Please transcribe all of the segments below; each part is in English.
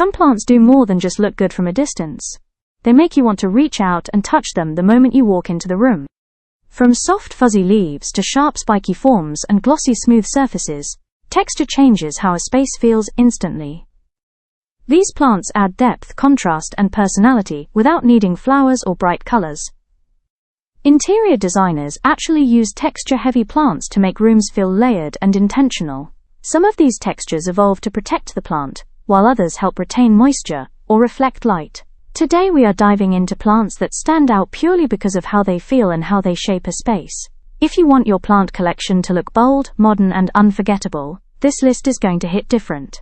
Some plants do more than just look good from a distance. They make you want to reach out and touch them the moment you walk into the room. From soft fuzzy leaves to sharp spiky forms and glossy smooth surfaces, texture changes how a space feels instantly. These plants add depth, contrast, and personality without needing flowers or bright colors. Interior designers actually use texture-heavy plants to make rooms feel layered and intentional. Some of these textures evolve to protect the plant, while others help retain moisture or reflect light. Today we are diving into plants that stand out purely because of how they feel and how they shape a space. If you want your plant collection to look bold, modern, and unforgettable, this list is going to hit different.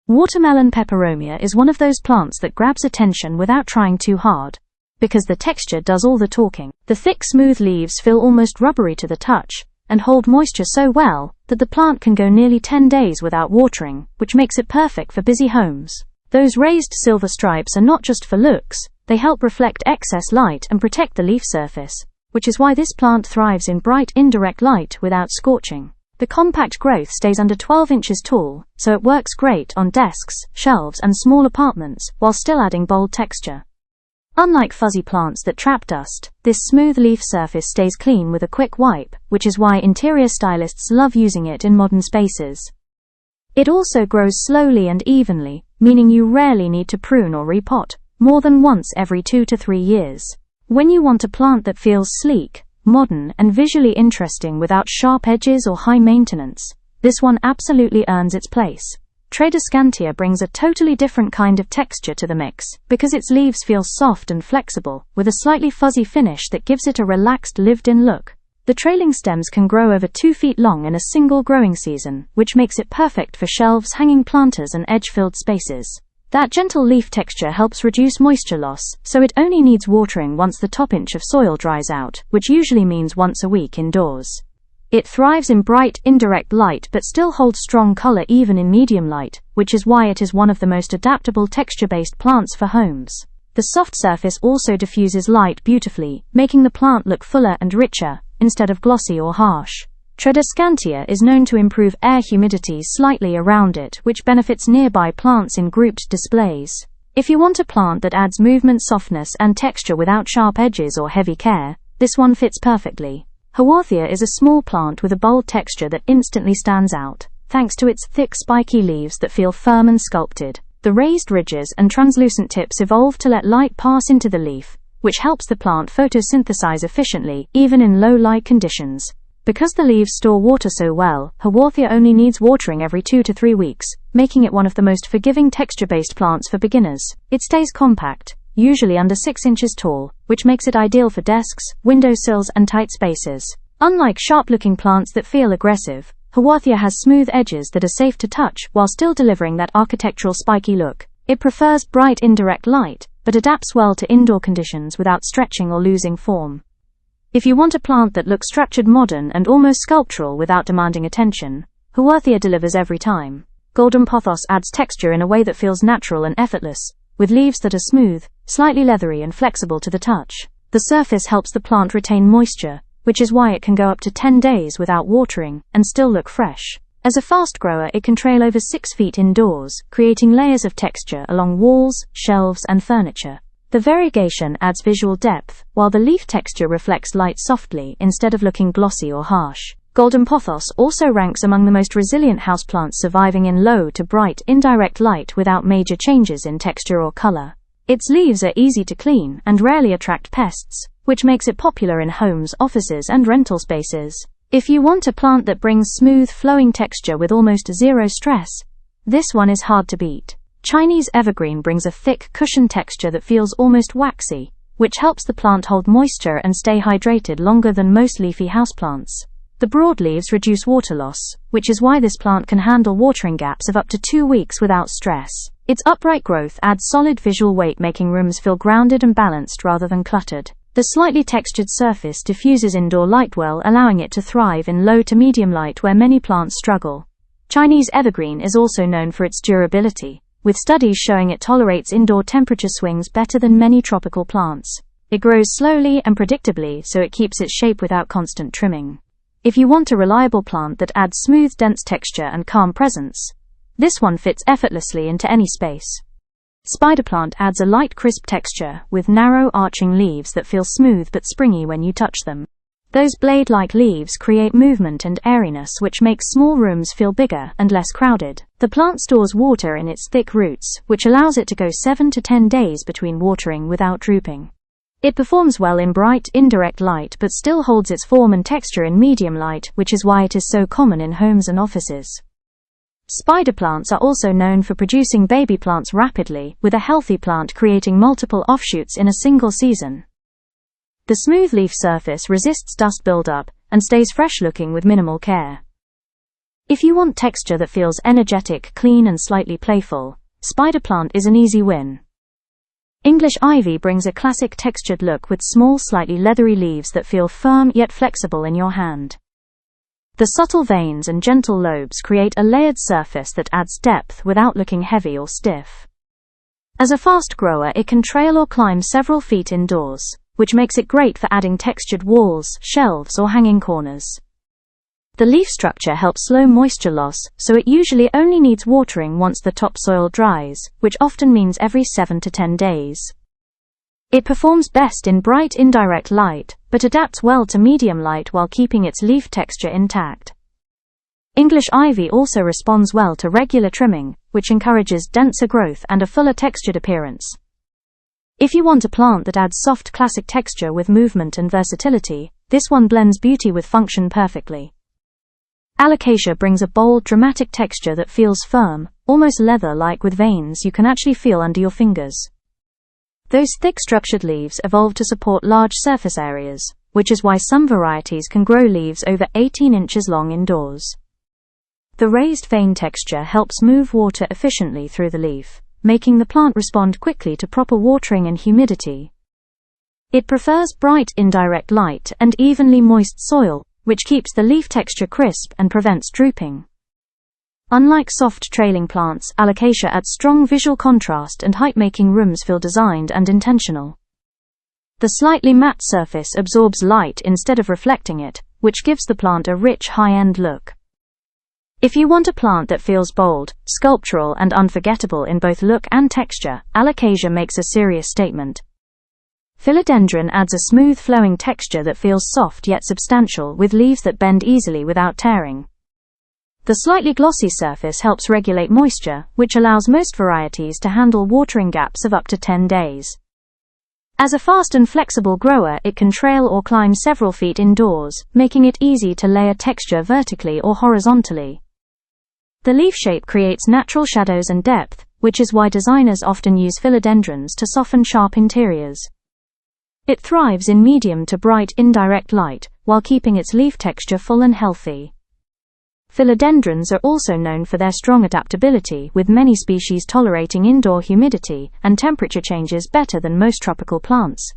Watermelon peperomia is one of those plants that grabs attention without trying too hard. Because the texture does all the talking. The thick, smooth leaves feel almost rubbery to the touch, and hold moisture so well that the plant can go nearly 10 days without watering, which makes it perfect for busy homes. Those raised silver stripes are not just for looks, they help reflect excess light and protect the leaf surface, which is why this plant thrives in bright, indirect light without scorching. The compact growth stays under 12 inches tall, so it works great on desks, shelves, and small apartments, while still adding bold texture. Unlike fuzzy plants that trap dust, this smooth leaf surface stays clean with a quick wipe, which is why interior stylists love using it in modern spaces. It also grows slowly and evenly, meaning you rarely need to prune or repot, more than once every 2 to 3 years. When you want a plant that feels sleek, modern, and visually interesting without sharp edges or high maintenance, this one absolutely earns its place. Tradescantia brings a totally different kind of texture to the mix, because its leaves feel soft and flexible, with a slightly fuzzy finish that gives it a relaxed, lived-in look. The trailing stems can grow over 2 feet long in a single growing season, which makes it perfect for shelves, hanging planters, and edge-filled spaces. That gentle leaf texture helps reduce moisture loss, so it only needs watering once the top inch of soil dries out, which usually means once a week indoors. It thrives in bright, indirect light but still holds strong color even in medium light, which is why it is one of the most adaptable texture-based plants for homes. The soft surface also diffuses light beautifully, making the plant look fuller and richer, instead of glossy or harsh. Tradescantia is known to improve air humidity slightly around it, which benefits nearby plants in grouped displays. If you want a plant that adds movement, softness, and texture without sharp edges or heavy care, this one fits perfectly. Haworthia is a small plant with a bold texture that instantly stands out, thanks to its thick, spiky leaves that feel firm and sculpted. The raised ridges and translucent tips evolve to let light pass into the leaf, which helps the plant photosynthesize efficiently, even in low light conditions. Because the leaves store water so well, Haworthia only needs watering every 2 to 3 weeks, making it one of the most forgiving texture-based plants for beginners. It stays compact, usually under 6 inches tall, which makes it ideal for desks, windowsills, and tight spaces. Unlike sharp-looking plants that feel aggressive, Haworthia has smooth edges that are safe to touch while still delivering that architectural spiky look. It prefers bright indirect light, but adapts well to indoor conditions without stretching or losing form. If you want a plant that looks structured, modern, and almost sculptural without demanding attention, Haworthia delivers every time. Golden Pothos adds texture in a way that feels natural and effortless, with leaves that are smooth, slightly leathery, and flexible to the touch. The surface helps the plant retain moisture, which is why it can go up to 10 days without watering and still look fresh. As a fast grower, it can trail over 6 feet indoors, creating layers of texture along walls, shelves, and furniture. The variegation adds visual depth, while the leaf texture reflects light softly instead of looking glossy or harsh. Golden Pothos also ranks among the most resilient houseplants, surviving in low to bright, indirect light without major changes in texture or color. Its leaves are easy to clean and rarely attract pests, which makes it popular in homes, offices, and rental spaces. If you want a plant that brings smooth, flowing texture with almost zero stress, this one is hard to beat. Chinese Evergreen brings a thick, cushioned texture that feels almost waxy, which helps the plant hold moisture and stay hydrated longer than most leafy houseplants. The broad leaves reduce water loss, which is why this plant can handle watering gaps of up to 2 weeks without stress. Its upright growth adds solid visual weight, making rooms feel grounded and balanced rather than cluttered. The slightly textured surface diffuses indoor light well, allowing it to thrive in low to medium light where many plants struggle. Chinese Evergreen is also known for its durability, with studies showing it tolerates indoor temperature swings better than many tropical plants. It grows slowly and predictably, so it keeps its shape without constant trimming. If you want a reliable plant that adds smooth, dense texture and calm presence, this one fits effortlessly into any space. Spider plant adds a light crisp texture, with narrow arching leaves that feel smooth but springy when you touch them. Those blade-like leaves create movement and airiness, which makes small rooms feel bigger and less crowded. The plant stores water in its thick roots, which allows it to go 7 to 10 days between watering without drooping. It performs well in bright, indirect light but still holds its form and texture in medium light, which is why it is so common in homes and offices. Spider plants are also known for producing baby plants rapidly, with a healthy plant creating multiple offshoots in a single season. The smooth leaf surface resists dust buildup and stays fresh-looking with minimal care. If you want texture that feels energetic, clean and slightly playful, spider plant is an easy win. English ivy brings a classic textured look with small, slightly leathery leaves that feel firm yet flexible in your hand. The subtle veins and gentle lobes create a layered surface that adds depth without looking heavy or stiff. As a fast grower, it can trail or climb several feet indoors, which makes it great for adding textured walls, shelves, or hanging corners. The leaf structure helps slow moisture loss, so it usually only needs watering once the topsoil dries, which often means every 7 to 10 days. It performs best in bright indirect light, but adapts well to medium light while keeping its leaf texture intact. English ivy also responds well to regular trimming, which encourages denser growth and a fuller textured appearance. If you want a plant that adds soft classic texture with movement and versatility, this one blends beauty with function perfectly. Alocasia brings a bold, dramatic texture that feels firm, almost leather-like with veins you can actually feel under your fingers. Those thick structured leaves evolved to support large surface areas, which is why some varieties can grow leaves over 18 inches long indoors. The raised vein texture helps move water efficiently through the leaf, making the plant respond quickly to proper watering and humidity. It prefers bright indirect light and evenly moist soil, which keeps the leaf texture crisp and prevents drooping. Unlike soft trailing plants, Alocasia adds strong visual contrast and height, making rooms feel designed and intentional. The slightly matte surface absorbs light instead of reflecting it, which gives the plant a rich, high-end look. If you want a plant that feels bold, sculptural and unforgettable in both look and texture, Alocasia makes a serious statement. Philodendron adds a smooth flowing texture that feels soft yet substantial, with leaves that bend easily without tearing. The slightly glossy surface helps regulate moisture, which allows most varieties to handle watering gaps of up to 10 days. As a fast and flexible grower, it can trail or climb several feet indoors, making it easy to layer texture vertically or horizontally. The leaf shape creates natural shadows and depth, which is why designers often use philodendrons to soften sharp interiors. It thrives in medium to bright indirect light, while keeping its leaf texture full and healthy. Philodendrons are also known for their strong adaptability, with many species tolerating indoor humidity and temperature changes better than most tropical plants.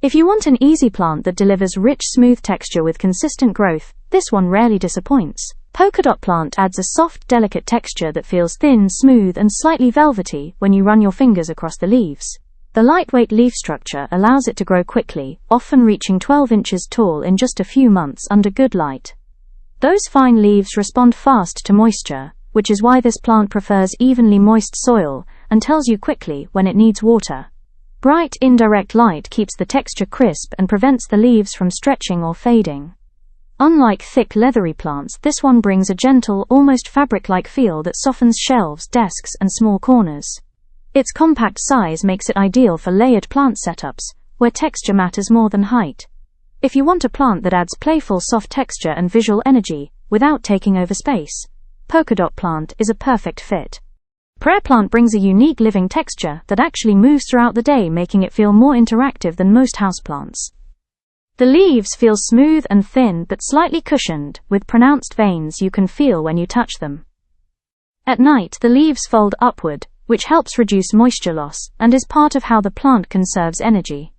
If you want an easy plant that delivers rich, smooth texture with consistent growth, this one rarely disappoints. Polka Dot Plant adds a soft, delicate texture that feels thin, smooth, and slightly velvety when you run your fingers across the leaves. The lightweight leaf structure allows it to grow quickly, often reaching 12 inches tall in just a few months under good light. Those fine leaves respond fast to moisture, which is why this plant prefers evenly moist soil and tells you quickly when it needs water. Bright, indirect light keeps the texture crisp and prevents the leaves from stretching or fading. Unlike thick, leathery plants, this one brings a gentle, almost fabric-like feel that softens shelves, desks, and small corners. Its compact size makes it ideal for layered plant setups, where texture matters more than height. If you want a plant that adds playful, soft texture and visual energy, without taking over space, Polka Dot Plant is a perfect fit. Prayer plant brings a unique living texture that actually moves throughout the day, making it feel more interactive than most houseplants. The leaves feel smooth and thin but slightly cushioned, with pronounced veins you can feel when you touch them. At night, the leaves fold upward, which helps reduce moisture loss and is part of how the plant conserves energy.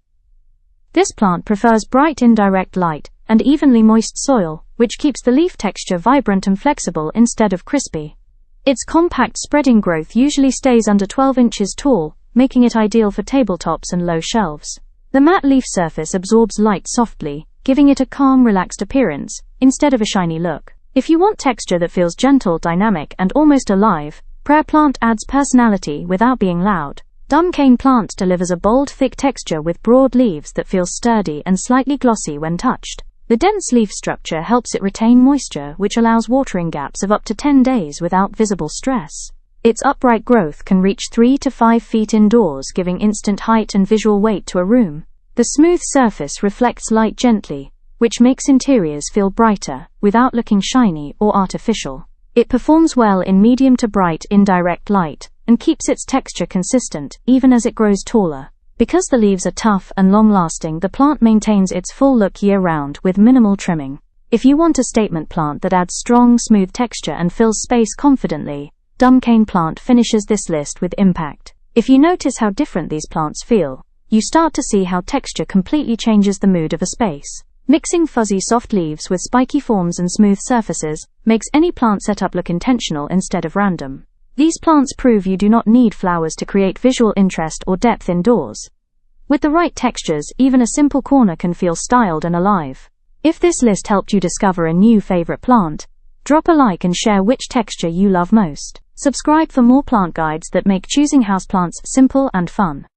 This plant prefers bright indirect light and evenly moist soil, which keeps the leaf texture vibrant and flexible instead of crispy. Its compact spreading growth usually stays under 12 inches tall, making it ideal for tabletops and low shelves. The matte leaf surface absorbs light softly, giving it a calm, relaxed appearance, instead of a shiny look. If you want texture that feels gentle, dynamic, and almost alive, Prayer plant adds personality without being loud. Dumb cane plant delivers a bold, thick texture with broad leaves that feel sturdy and slightly glossy when touched. The dense leaf structure helps it retain moisture, which allows watering gaps of up to 10 days without visible stress. Its upright growth can reach 3 to 5 feet indoors, giving instant height and visual weight to a room. The smooth surface reflects light gently, which makes interiors feel brighter, without looking shiny or artificial. It performs well in medium to bright indirect light, and keeps its texture consistent, even as it grows taller. Because the leaves are tough and long-lasting, the plant maintains its full look year-round with minimal trimming. If you want a statement plant that adds strong, smooth texture and fills space confidently, dumb cane plant finishes this list with impact. If you notice how different these plants feel, you start to see how texture completely changes the mood of a space. Mixing fuzzy soft leaves with spiky forms and smooth surfaces makes any plant setup look intentional instead of random. These plants prove you do not need flowers to create visual interest or depth indoors. With the right textures, even a simple corner can feel styled and alive. If this list helped you discover a new favorite plant, drop a like and share which texture you love most. Subscribe for more plant guides that make choosing houseplants simple and fun.